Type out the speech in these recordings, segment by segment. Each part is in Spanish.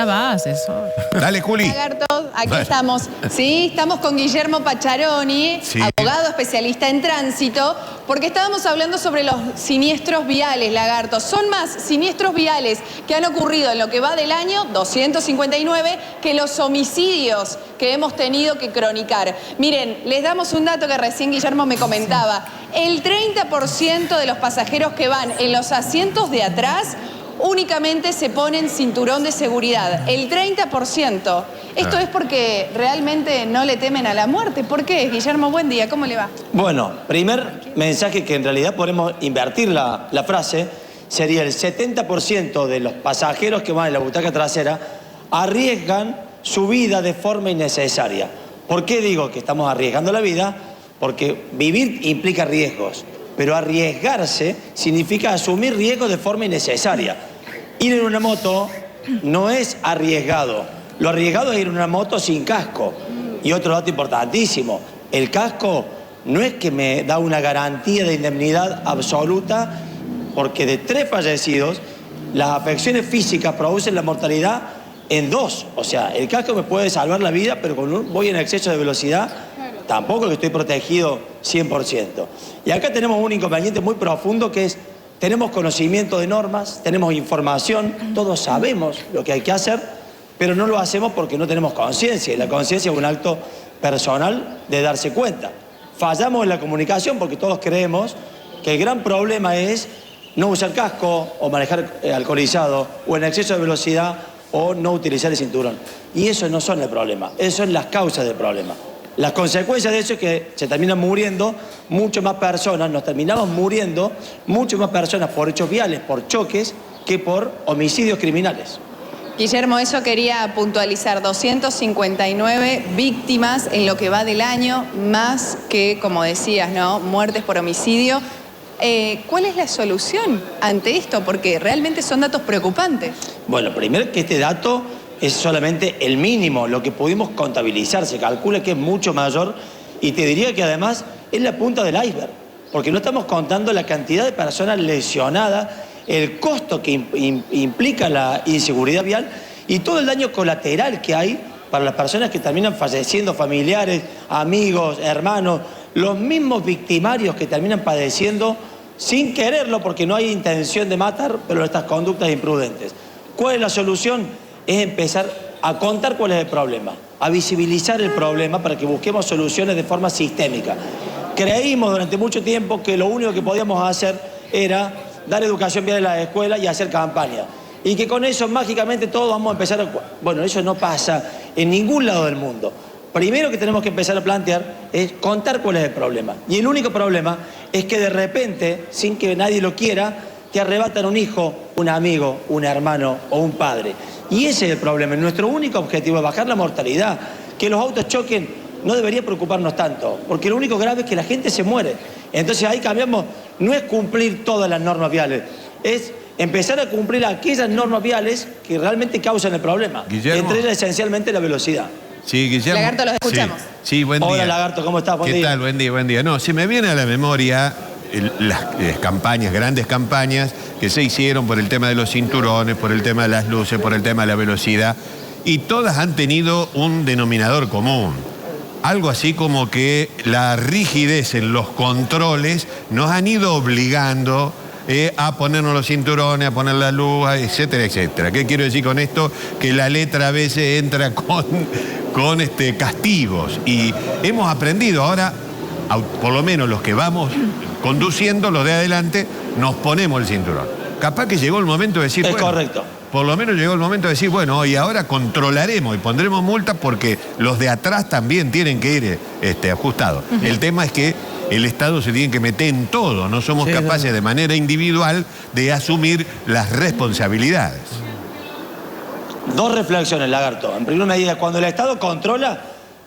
va, asesor. Dale, Juli. Lagarto, aquí estamos. Sí, estamos con Guillermo Pacharoni, abogado especialista en tránsito, porque estábamos hablando sobre los siniestros viales, Lagarto. Son más siniestros viales que han ocurrido en lo que va del año, 259, que los homicidios que hemos tenido que cronicar. Miren, les damos un dato que recién Guillermo me comentaba. El 30% de los pasajeros que van en los asientos de atrás únicamente se ponen cinturón de seguridad, el 30%. Esto es porque realmente no le temen a la muerte. ¿Por qué? Guillermo, buen día, ¿cómo le va? Bueno, primer mensaje que en realidad podemos invertir la frase, sería el 70% de los pasajeros que van en la butaca trasera arriesgan su vida de forma innecesaria. ¿Por qué digo que estamos arriesgando la vida? Porque vivir implica riesgos, pero arriesgarse significa asumir riesgos de forma innecesaria. Ir en una moto no es arriesgado. Lo arriesgado es ir en una moto sin casco. Y otro dato importantísimo, el casco no es que me da una garantía de indemnidad absoluta, porque de 3 fallecidos, las afecciones físicas producen la mortalidad en 2. O sea, el casco me puede salvar la vida, pero cuando voy en exceso de velocidad, tampoco que estoy protegido 100%. Y acá tenemos un inconveniente muy profundo que es, tenemos conocimiento de normas, tenemos información, todos sabemos lo que hay que hacer, pero no lo hacemos porque no tenemos conciencia. Y la conciencia es un acto personal de darse cuenta. Fallamos en la comunicación porque todos creemos que el gran problema es no usar casco o manejar alcoholizado o en exceso de velocidad o no utilizar el cinturón. Y eso no son el problema, eso son las causas del problema. Las consecuencias de eso es que se terminan muriendo mucho más personas, nos terminamos muriendo mucho más personas por hechos viales, por choques, que por homicidios criminales. Guillermo, eso quería puntualizar, 259 víctimas en lo que va del año, más que, como decías, ¿no?, muertes por homicidio. ¿Cuál es la solución ante esto? Porque realmente son datos preocupantes. Bueno, primero que este dato es solamente el mínimo, lo que pudimos contabilizar, se calcula que es mucho mayor y te diría que además es la punta del iceberg, porque no estamos contando la cantidad de personas lesionadas, el costo que implica la inseguridad vial y todo el daño colateral que hay para las personas que terminan falleciendo, familiares, amigos, hermanos, los mismos victimarios que terminan padeciendo sin quererlo porque no hay intención de matar, pero estas conductas imprudentes. ¿Cuál es la solución? Es empezar a contar cuál es el problema, a visibilizar el problema para que busquemos soluciones de forma sistémica. Creímos durante mucho tiempo que lo único que podíamos hacer era dar educación vial en la escuela y hacer campaña. Y que con eso mágicamente todos vamos a empezar a... Bueno, eso no pasa en ningún lado del mundo. Primero que tenemos que empezar a plantear es contar cuál es el problema. Y el único problema es que de repente, sin que nadie lo quiera, te arrebatan un hijo, un amigo, un hermano o un padre. Y ese es el problema. Nuestro único objetivo es bajar la mortalidad. Que los autos choquen no debería preocuparnos tanto, porque lo único grave es que la gente se muere. Entonces ahí cambiamos, no es cumplir todas las normas viales, es empezar a cumplir aquellas normas viales que realmente causan el problema. Guillermo. Entre ellas esencialmente la velocidad. Sí, Guillermo. Lagarto, los escuchamos. Sí, buen día. Hola, Lagarto, ¿cómo estás? Buen día. ¿Qué tal? Buen día, buen día. No, se me viene a la memoria las campañas, grandes campañas que se hicieron por el tema de los cinturones, por el tema de las luces, por el tema de la velocidad, y todas han tenido un denominador común. Algo así como que la rigidez en los controles nos han ido obligando a ponernos los cinturones, a poner la luz, etcétera, etcétera. ¿Qué quiero decir con esto? Que la letra a veces entra con castigos, y hemos aprendido ahora, por lo menos los que vamos conduciendo, los de adelante, nos ponemos el cinturón. Capaz que llegó el momento de decir... Es bueno, correcto. Por lo menos llegó el momento de decir, bueno, y ahora controlaremos y pondremos multas porque los de atrás también tienen que ir ajustados. El tema es que el Estado se tiene que meter en todo, no somos capaces de manera individual de asumir las responsabilidades. 2 reflexiones, Lagarto. En primera medida, cuando el Estado controla,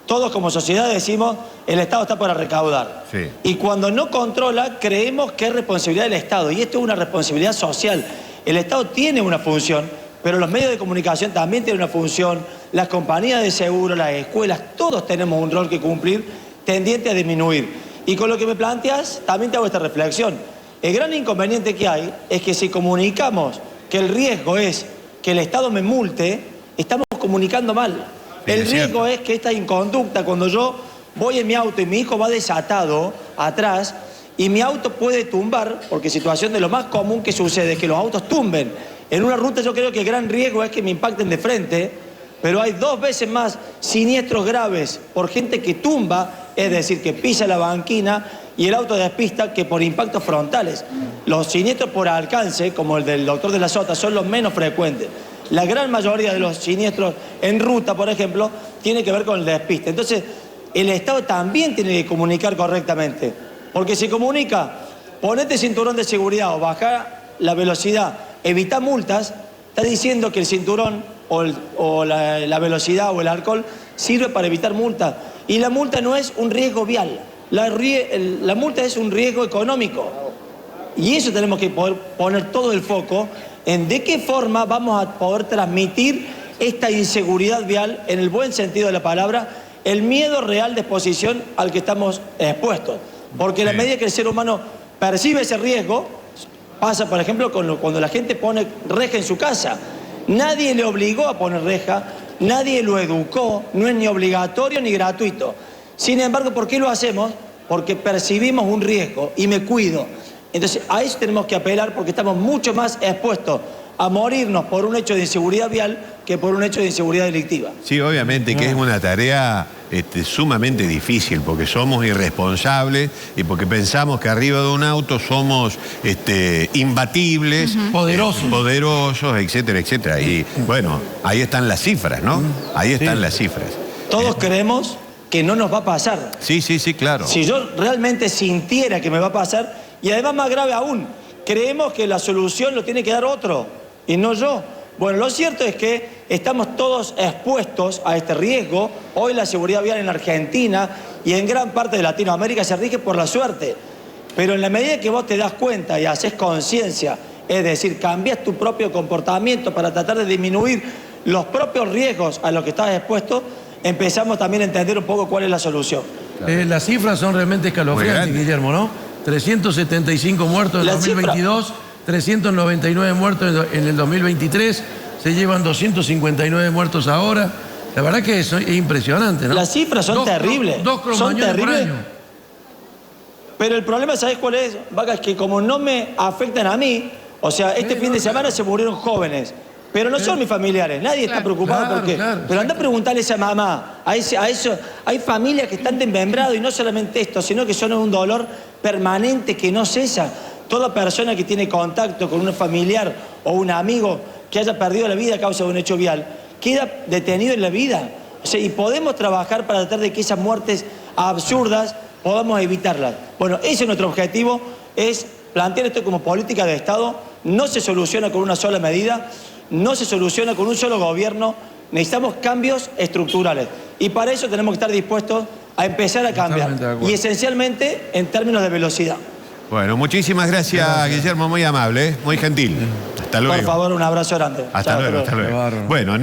todos como sociedad decimos, el Estado está para recaudar. Sí. Y cuando no controla, creemos que es responsabilidad del Estado. Y esto es una responsabilidad social. El Estado tiene una función, pero los medios de comunicación también tienen una función, las compañías de seguro, las escuelas, todos tenemos un rol que cumplir tendiente a disminuir. Y con lo que me planteas, también te hago esta reflexión. El gran inconveniente que hay es que si comunicamos que el riesgo es que el Estado me multe, estamos comunicando mal. El riesgo es que esta inconducta, cuando yo voy en mi auto y mi hijo va desatado atrás y mi auto puede tumbar, porque situación de lo más común que sucede es que los autos tumben. En una ruta yo creo que el gran riesgo es que me impacten de frente, pero hay 2 veces más siniestros graves por gente que tumba, es decir, que pisa la banquina y el auto despista, que por impactos frontales. Los siniestros por alcance, como el del doctor de la Sota, son los menos frecuentes. La gran mayoría de los siniestros en ruta, por ejemplo, tiene que ver con el despiste. Entonces, el Estado también tiene que comunicar correctamente. Porque si comunica, ponete cinturón de seguridad o baja la velocidad, evita multas, está diciendo que el cinturón o la velocidad o el alcohol sirve para evitar multas. Y la multa no es un riesgo vial, la multa es un riesgo económico. Y eso tenemos que poder poner todo el foco en de qué forma vamos a poder transmitir esta inseguridad vial, en el buen sentido de la palabra, el miedo real de exposición al que estamos expuestos. Porque a la medida que el ser humano percibe ese riesgo, pasa, por ejemplo, cuando la gente pone reja en su casa. Nadie le obligó a poner reja, nadie lo educó, no es ni obligatorio ni gratuito. Sin embargo, ¿por qué lo hacemos? Porque percibimos un riesgo y me cuido. Entonces, a eso tenemos que apelar porque estamos mucho más expuestos a morirnos por un hecho de inseguridad vial que por un hecho de inseguridad delictiva. Sí, obviamente que es una tarea sumamente difícil porque somos irresponsables y porque pensamos que arriba de un auto somos imbatibles, poderosos, etcétera, etcétera. Y bueno, ahí están las cifras, ¿no? Ahí están las cifras. Todos creemos que no nos va a pasar. Sí, claro. Si yo realmente sintiera que me va a pasar, y además más grave aún, creemos que la solución lo tiene que dar otro y no yo. Bueno, lo cierto es que estamos todos expuestos a este riesgo. Hoy la seguridad vial en Argentina y en gran parte de Latinoamérica se rige por la suerte. Pero en la medida que vos te das cuenta y haces conciencia, es decir, cambias tu propio comportamiento para tratar de disminuir los propios riesgos a los que estás expuesto, empezamos también a entender un poco cuál es la solución. Las cifras son realmente escalofriantes, Guillermo, ¿no? 375 muertos en el 2022, 399 muertos en el 2023, se llevan 259 muertos ahora. La verdad que eso es impresionante, ¿no? Las cifras son terribles. Son terribles. Pero el problema, ¿sabés cuál es, Vaca? Es que como no me afectan a mí, o sea, este fin de semana se murieron jóvenes, pero no son mis familiares, nadie está preocupado porque... Pero anda a preguntarle a esa mamá, a eso, hay familias que están desmembradas y no solamente esto, sino que son un dolor permanente que no cesa. Toda persona que tiene contacto con un familiar o un amigo que haya perdido la vida a causa de un hecho vial, queda detenido en la vida. O sea, y podemos trabajar para tratar de que esas muertes absurdas podamos evitarlas. Bueno, ese es nuestro objetivo, es plantear esto como política de Estado. No se soluciona con una sola medida, no se soluciona con un solo gobierno, necesitamos cambios estructurales. Y para eso tenemos que estar dispuestos a empezar a cambiar. Y esencialmente en términos de velocidad. Bueno, muchísimas gracias, Guillermo, muy amable, muy gentil. Hasta luego. Por favor, un abrazo grande. Hasta luego. Bueno.